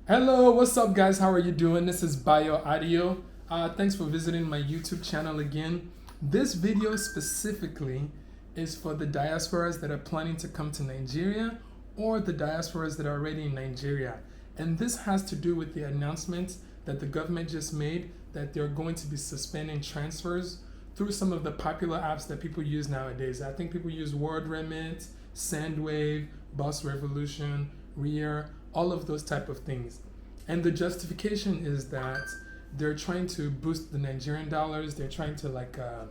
Hello, what's up, guys? How are you doing? This is Bio Audio. Thanks for visiting my YouTube channel again. This video specifically is for the diasporas that are planning to come to Nigeria or the diasporas that are already in Nigeria. And this has to do with the announcement that the government just made that they're going to be suspending transfers through some of the popular apps that people use nowadays. I think people use WorldREMIT, SendWave, Bus Revolution, Rear, all of those type of things. And the justification is that they're trying to boost the Nigerian dollars. They're trying to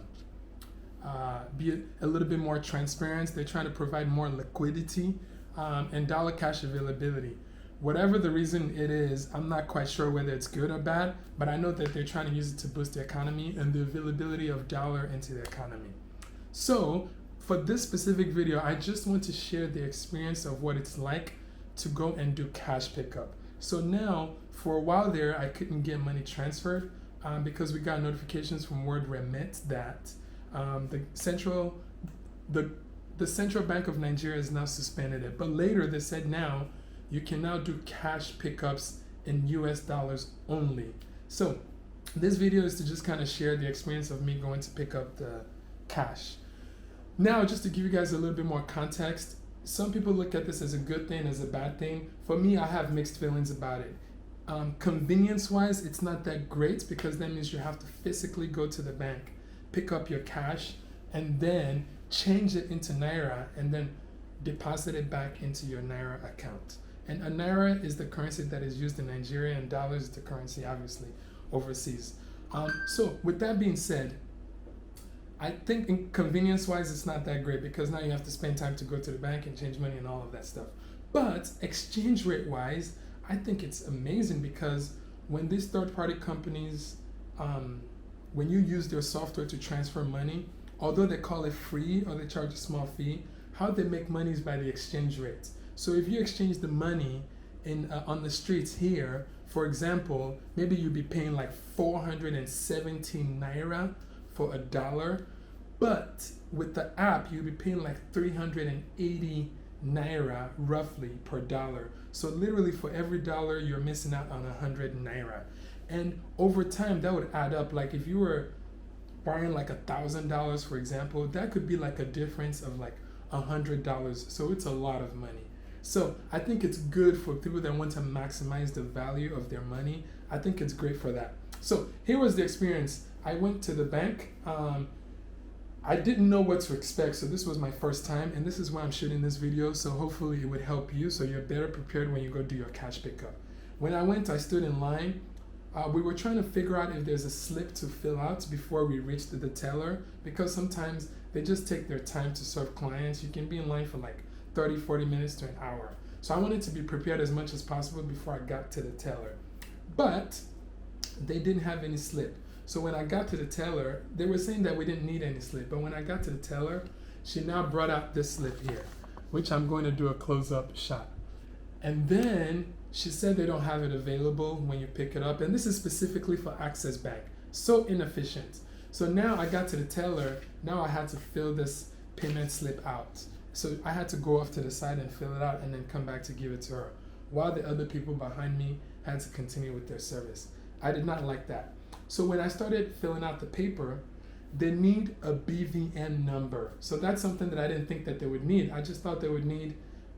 be a little bit more transparent. They're trying to provide more liquidity and dollar cash availability. Whatever the reason it is, I'm not quite sure whether it's good or bad, but I know that they're trying to use it to boost the economy and the availability of dollar into the economy. So for this specific video, I just want to share the experience of what it's like to go and do cash pickup. So now, for a while there, I couldn't get money transferred because we got notifications from WorldREMIT that the central Bank of Nigeria has now suspended it. But later, they said now you can now do cash pickups in US dollars only. So this video is to just kind of share the experience of me going to pick up the cash. Now, just to give you guys a little bit more context, some people look at this as a good thing, as a bad thing. For me, I have mixed feelings about it. Convenience-wise, it's not that great because that means you have to physically go to the bank, pick up your cash, and then change it into Naira and then deposit it back into your Naira account. And a Naira is the currency that is used in Nigeria, and dollars is the currency, obviously, overseas. So with that being said, I think inconvenience-wise, it's not that great because now you have to spend time to go to the bank and change money and all of that stuff. But exchange rate-wise, I think it's amazing because when these third-party companies, when you use their software to transfer money, although they call it free or they charge a small fee, how they make money is by the exchange rate. So if you exchange the money on the streets here, for example, maybe you'd be paying like 417 Naira for $1, but with the app you'll be paying like 380 Naira roughly per dollar. So literally for every dollar you're missing out on 100 Naira. And over time that would add up. Like if you were borrowing like $1,000, for example, that could be like a difference of like $100. So it's a lot of money. So I think it's good for people that want to maximize the value of their money. I think it's great for that. So here was the experience. I went to the bank. I didn't know what to expect, so this was my first time, and this is why I'm shooting this video, so hopefully it would help you so you're better prepared when you go do your cash pickup. When I went, I stood in line. We were trying to figure out if there's a slip to fill out before we reached the teller, because sometimes they just take their time to serve clients. You can be in line for like 30-40 minutes to an hour. So I wanted to be prepared as much as possible before I got to the teller. But they didn't have any slip. So when I got to the teller, they were saying that we didn't need any slip. But when I got to the teller, she now brought out this slip here, which I'm going to do a close-up shot. And then she said they don't have it available when you pick it up. And this is specifically for Access Bank. So inefficient. So now I got to the teller. Now I had to fill this payment slip out. So I had to go off to the side and fill it out and then come back to give it to her, while the other people behind me had to continue with their service. I did not like that. So when I started filling out the paper, they need a BVN number. So that's something that I didn't think that they would need. I just thought they would need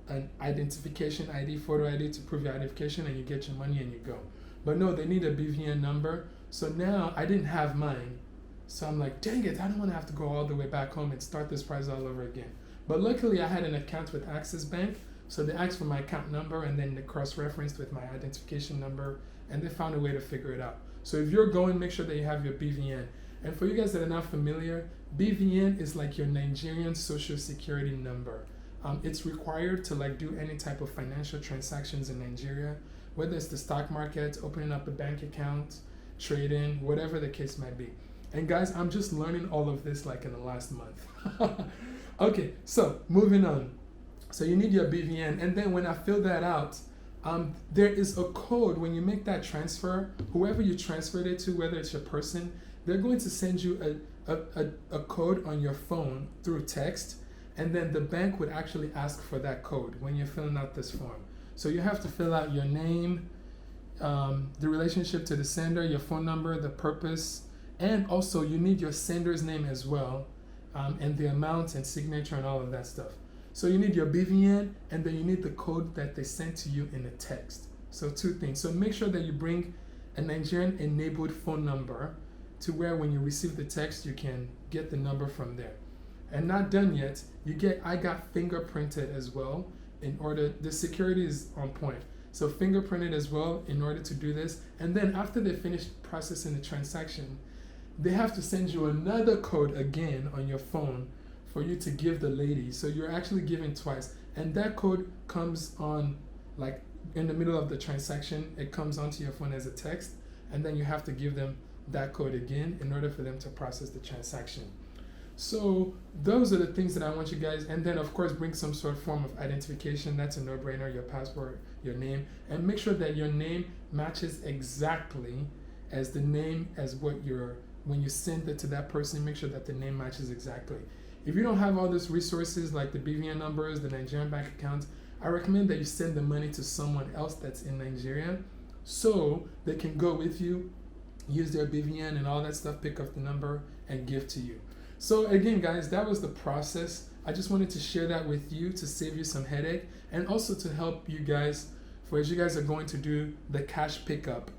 an identification ID, photo ID to prove your identification, and you get your money and you go. But no, they need a BVN number. So now I didn't have mine. So I'm like, dang it, I don't want to have to go all the way back home and start this process all over again. But luckily I had an account with Access Bank. So they asked for my account number and then they cross-referenced with my identification number, and they found a way to figure it out. So if you're going, make sure that you have your BVN. And for you guys that are not familiar, BVN is like your Nigerian social security number. It's required to like do any type of financial transactions in Nigeria, whether it's the stock market, opening up a bank account, trading, whatever the case might be. And guys, I'm just learning all of this like in the last month. Okay, so moving on. So you need your BVN, and then when I fill that out, there is a code when you make that transfer. Whoever you transferred it to, whether it's your person, they're going to send you a code on your phone through text, and then the bank would actually ask for that code when you're filling out this form. So you have to fill out your name, the relationship to the sender, your phone number, the purpose, and also you need your sender's name as well, and the amount and signature and all of that stuff. So you need your BVN, and then you need the code that they sent to you in a text. So 2 things. So make sure that you bring a Nigerian enabled phone number to where when you receive the text, you can get the number from there. And not done yet, I got fingerprinted as well in order, the security is on point. So fingerprinted as well in order to do this. And then after they finish processing the transaction, they have to send you another code again on your phone for you to give the lady. So you're actually giving twice. And that code comes on, like in the middle of the transaction, it comes onto your phone as a text. And then you have to give them that code again in order for them to process the transaction. So those are the things that I want you guys, and then of course bring some sort of form of identification. That's a no-brainer, your passport, your name, and make sure that your name matches exactly as the name as what when you send it to that person, make sure that the name matches exactly. If you don't have all these resources like the BVN numbers, the Nigerian bank accounts, I recommend that you send the money to someone else that's in Nigeria so they can go with you, use their BVN and all that stuff, pick up the number and give to you. So again, guys, that was the process. I just wanted to share that with you to save you some headache and also to help you guys for as you guys are going to do the cash pickup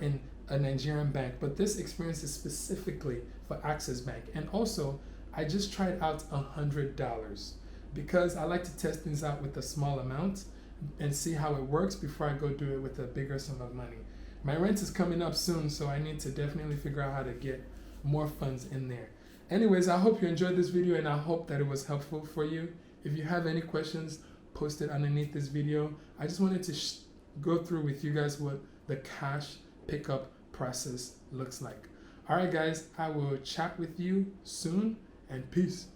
in a Nigerian bank. But this experience is specifically for Access Bank. And also, I just tried out $100 because I like to test things out with a small amount and see how it works before I go do it with a bigger sum of money. My rent is coming up soon, so I need to definitely figure out how to get more funds in there. Anyways, I hope you enjoyed this video and I hope that it was helpful for you. If you have any questions, post it underneath this video. I just wanted to go through with you guys what the cash pickup process looks like. All right, guys, I will chat with you soon and peace.